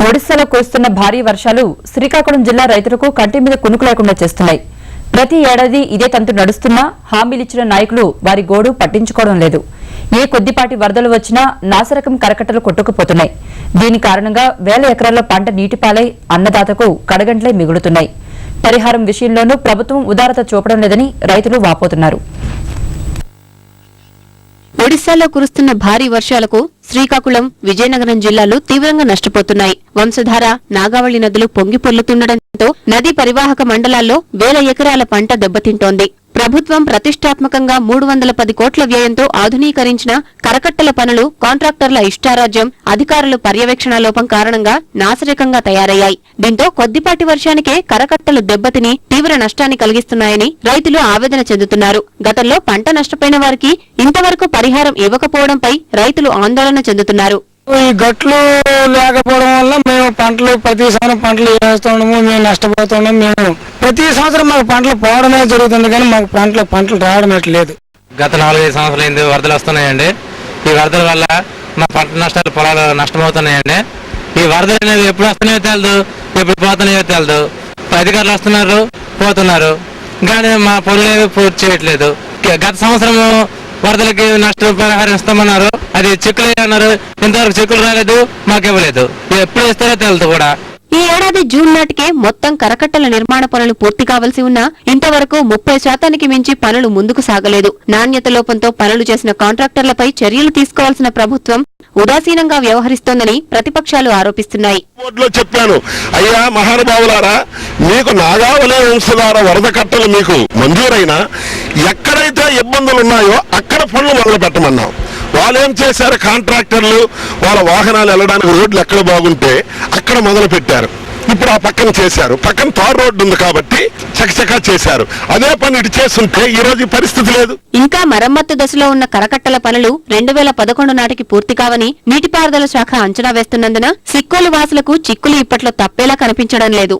ఒడిశాలో కురుస్తున్న భారీ వర్షాలు శ్రీకాకుళం జిల్లా రైతులకు కంటి మీద కునుకు లేకుండా చేస్తున్నాయి. ప్రతి ఏడాది ఇదే తంతు నడుస్తున్నా హామీలిచ్చిన నాయకులు వారి గోడు పట్టించుకోవడం లేదు. ఏ కొద్దిపాటి వరదలు వచ్చినా నాసిరకం కరకట్టలు కొట్టుకుపోతున్నాయి. దీని కారణంగా వేల ఎకరాల పంట నీటిపాలై అన్నదాతకు కడగంట్లే మిగులుతున్నాయి. పరిహారం విషయంలోనూ ప్రభుత్వం ఉదారత చూపడం లేదని రైతులు వాపోతున్నారు. ఒడిశాలో కురుస్తున్న భారీ వర్షాలకు శ్రీకాకుళం, విజయనగరం జిల్లాలు తీవ్రంగా నష్టపోతున్నాయి. వంశధార, నాగావళి నదులు పొంగి పొర్లుతుండటంతో నదీ పరివాహక మండలాల్లో వేల ఎకరాల పంట దెబ్బతింటోంది. ప్రభుత్వం ప్రతిష్టాత్మకంగా 310 కోట్ల వ్యయంతో ఆధునీకరించిన కరకట్టల పనులు కాంట్రాక్టర్ల ఇష్టారాజ్యం, అధికారుల పర్యవేక్షణ లోపం కారణంగా నాసిరకంగా తయారయ్యాయి. దీంతో కొద్దిపాటి వర్షానికే కరకట్టలు దెబ్బతిని తీవ్ర నష్టాన్ని కలిగిస్తున్నాయని రైతులు ఆవేదన చెందుతున్నారు. గతంలో పంట నష్టపోయిన వారికి ఇంతవరకు పరిహారం ఇవ్వకపోవడంపై రైతులు ఆందోళన చెందుతున్నారు. ఈ గట్లు లేకపోవడం వల్ల మేము ప్రతి సంవత్సరం పంటలు వేస్తున్నాము, మేము నష్టపోతున్నాం. మేము ప్రతి సంవత్సరం మాకు పంటలు పోవడమే జరుగుతుంది, కానీ మాకు పంటలు రావడం లేదు. గత 4-5 సంవత్సరాలు వరదలు వస్తున్నాయండి. ఈ వరదల వల్ల మా పంట నష్టాలు, పొలాలు నష్టమవుతున్నాయండి. ఈ వరదలు అనేది ఎప్పుడు వస్తున్నాయో తెలదు, ఎప్పుడు పోతున్నాయో తెలదు. అధికారులు వస్తున్నారు, పోతున్నారు, కానీ మా పనులు పూర్తి చేయట్లేదు. గత సంవత్సరం వరదలకి నష్టపరిహారం ఇస్తామన్నారు, అది చెక్కులు అన్నారు. ఇంతవరకు చెక్కులు రాలేదు, మాకు ఇవ్వలేదు. ఎప్పుడు ఇస్తారో తెలదు కూడా. ఈ ఏడాది జూన్ నాటికే మొత్తం కరకట్టల నిర్మాణ పనులు పూర్తి కావలసి ఉన్నా ఇంతవరకు 30% మించి పనులు ముందుకు సాగలేదు. నాణ్యత లోపంతో పనులు చేసిన కాంట్రాక్టర్లపై చర్యలు తీసుకోవాల్సిన ప్రభుత్వం ఉదాసీనంగా వ్యవహరిస్తోందని ప్రతిపక్షాలు ఆరోపిస్తున్నాయి. చెప్పాను, అయ్యా మహానుభావులారా, మీకు నాగావళి వంశధార వరద కట్టలు మీకు మంజూరైనా ఎక్కడైతే ఇబ్బందులు ఉన్నాయో అక్కడ పనులు మొదలు పెట్టమన్నాం. వాళ్ళు ఏం చేశారు, కాంట్రాక్టర్లు వాళ్ళ వాహనాలు వెళ్ళడానికి రోడ్లు ఎక్కడ బాగుంటే అక్కడ మొదలు పెట్టారు. ఇప్పుడు ఆ పక్కన చేశారు, పక్కన తార్ రోడ్డు ఉంది కాబట్టి చకచకా చేశారు. అదే పని ఇటు చేస్తుంటే ఈ రోజు పరిస్థితి లేదు. ఇంకా మరమ్మత్తు దశలో ఉన్న కరకట్టల పనులు 2011 నాటికి పూర్తి కావని నీటిపారుదల శాఖ అంచనా వేస్తున్నందున సిక్కోలు వాసులకు చిక్కులు ఇప్పట్లో తప్పేలా కనిపించడం లేదు.